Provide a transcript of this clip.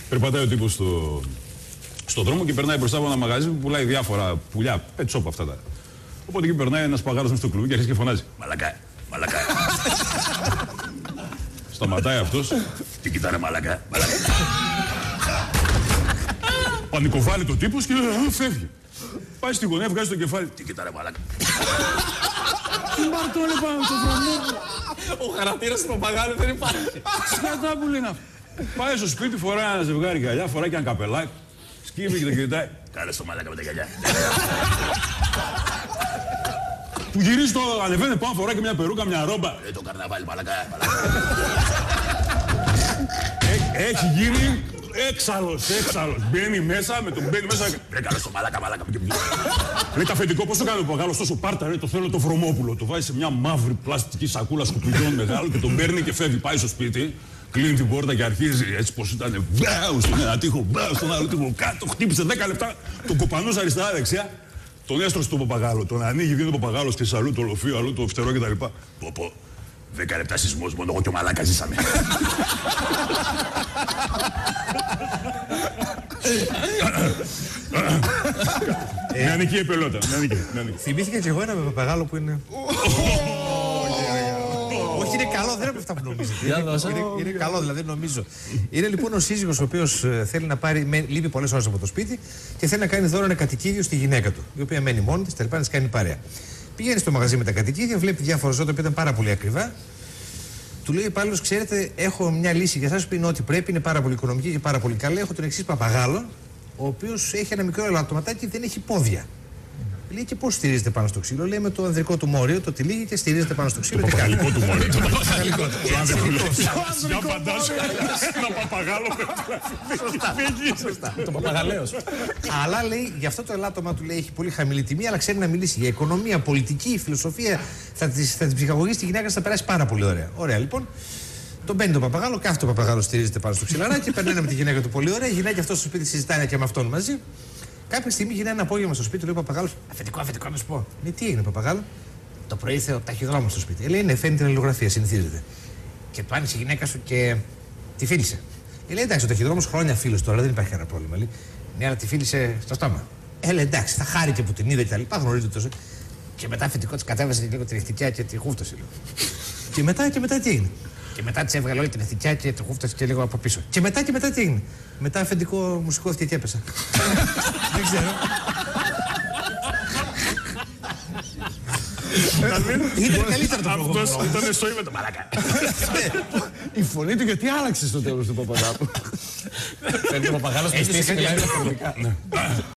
Περπατάει ο τύπος στον δρόμο και περνάει μπροστά από ένα μαγαζί που πουλάει διάφορα πουλιά, pet shop αυτά τα. Οπότε εκεί περνάει ένας παγάρος μες στο κλουβί και αρχίζει και φωνάζει. Μαλακά, μαλακά. Σταματάει αυτός. Τι κοιτάνε μαλακά, μαλακά. Πανικοβάλλει το τύπος και φεύγει. Πάει στη γωνία, βγάζει το κεφάλι. Τι κοιτάνε μαλακά. Τι μπαρτώνε πάνω στο δρόμο. Ο χαρακτήρας του παπαγάλου δεν υπάρχει. Σκατά που λένε αυτό. Πάει στο σπίτι, φοράει ένα ζευγάρι γυαλιά, φοράει και ένα καπελάκι. Σκύβει και το κοιτάει. Κάνε στο μαλάκα με τα γυαλιά. Που γυρίζει το ανεβαίνει πάνω, φοράει και μια περούκα, μια ρόμπα. Το καρναβάλι μαλάκα. Έχει γίνει έξαλλος. Μπαίνει μέσα, με τον μπαίνει μέσα. Ρε κάνε στο μαλάκα. Λέει τα αφεντικό, πόσο κάνει ο παγάλος, τόσο πάρτα, ρε, το θέλω το βρωμόπουλο. Το βάζει σε μια μαύρη πλαστική σακούλα σκουπιδιών μεγάλο και τον παίρνει και φεύγει. Πάει στο σπίτι. Κλείνει την πόρτα και αρχίζει έτσι πως ήταν. Μπάου στον ένα τοίχο, μπάου στον άλλο τοίχο. Κάτω, χτύπησε 10 λεπτά. Τον κοπανός αριστερά-δεξιά. Τον έστρωσε τον παπαγάλο. Τον ανοίγει, βγαίνει ο παπαγάλος και αλλού το λοφείο, αλλού το φτερό κτλ. Πω, 10 λεπτά σεισμός, μόνο εγώ και ο μαλάκα ζήσαμε. Νεανική επελότα. Θυμήθηκα και εγώ ένα με παπαγάλο που είναι. Όχι, είναι καλό, δεν είναι αυτά που νομίζετε. Είναι καλό, δηλαδή νομίζω. Είναι λοιπόν ο σύζυγος ο οποίος θέλει να πάρει, λείπει πολλές ώρες από το σπίτι και θέλει να κάνει δώρο ένα κατοικίδιο στη γυναίκα του, η οποία μένει μόνη της, τελικά να της κάνει παρέα. Πηγαίνει στο μαγαζί με τα κατοικίδια, βλέπει διάφορα ζώα που ήταν πάρα πολύ ακριβά. Του λέει ο υπάλληλος, ξέρετε, έχω μια λύση για εσάς που είναι ό,τι πρέπει, είναι πάρα πολύ οικονομική και πάρα πολύ καλή. Έχω τον εξής παπαγάλο, ο οποίος έχει ένα μικρό ελαττωματάκι και δεν έχει πόδια. Λέει και πώς στηρίζεται πάνω στο ξύλο. Λέει με το ανδρικό του μόριο, το τυλίγει και στηρίζεται πάνω στο ξύλο. Το παπαγαλικό του μόριο. Το παπαγαλικό του. Για φαντάσου ένα παπαγάλο. Σωστά. Το παπαγαλαίος. Αλλά λέει, γι' αυτό το ελάττωμα του λέει έχει πολύ χαμηλή τιμή, αλλά ξέρει να μιλήσει για οικονομία, πολιτική, φιλοσοφία. Θα την ψυχαγωγήσει τη γυναίκα, θα περάσει πάρα πολύ ωραία. Ωραία λοιπόν. Τον μπαίνει τον παπαγάλο, κάθε το παπαγάλο στηρίζεται πάνω στο ξυλαράκι, περνάνε με τη γυναίκα του πολύ ωραία. Η γυναίκα αυτό στο σπίτι συζητάνε και με αυτόν μαζί. Κάποια στιγμή γυρνάει ένα απόγευμα στο σπίτι, λέει ο παπαγάλος, αφεντικό, να σου πω. Λέει, τι έγινε, παπαγάλο. Το πρωί ήρθε ο ταχυδρόμος στο σπίτι. Λέει, ναι, φαίνει την αλληλογραφία, συνηθίζεται. Και του άνοιξε η γυναίκα σου και τη φίλησε. Λέει, εντάξει, ο ταχυδρόμος χρόνια φίλος τώρα, δεν υπάρχει κανένα πρόβλημα. Λέει, ναι, αλλά τη φίλησε στο στόμα. Λέει, εντάξει, θα χάρηκε που την είδε και τα λοιπά, γνωρίζετε τόσο. Και μετά αφεντικό τη κατέβασε λίγο την ευτικιά και τη χούφτωσε λίγο. Και μετά τι έγινε. Και μετά τη έβγαλε όλη την ευτικιά και τη χούφτωσε και λίγο από πίσω. Και μετά τι έγινε. Μετά αφεντικό μου σηκώθηκε και έπεσα. Δεν ξέρω. Ήταν καλύτερο το πρόγραμμα. Αυτός ήταν στο ύβετο. Μαλάκα. Η φωνή του γιατί άλλαξε στο τέλος του Παπαγάλου. Ο Παπαγάλος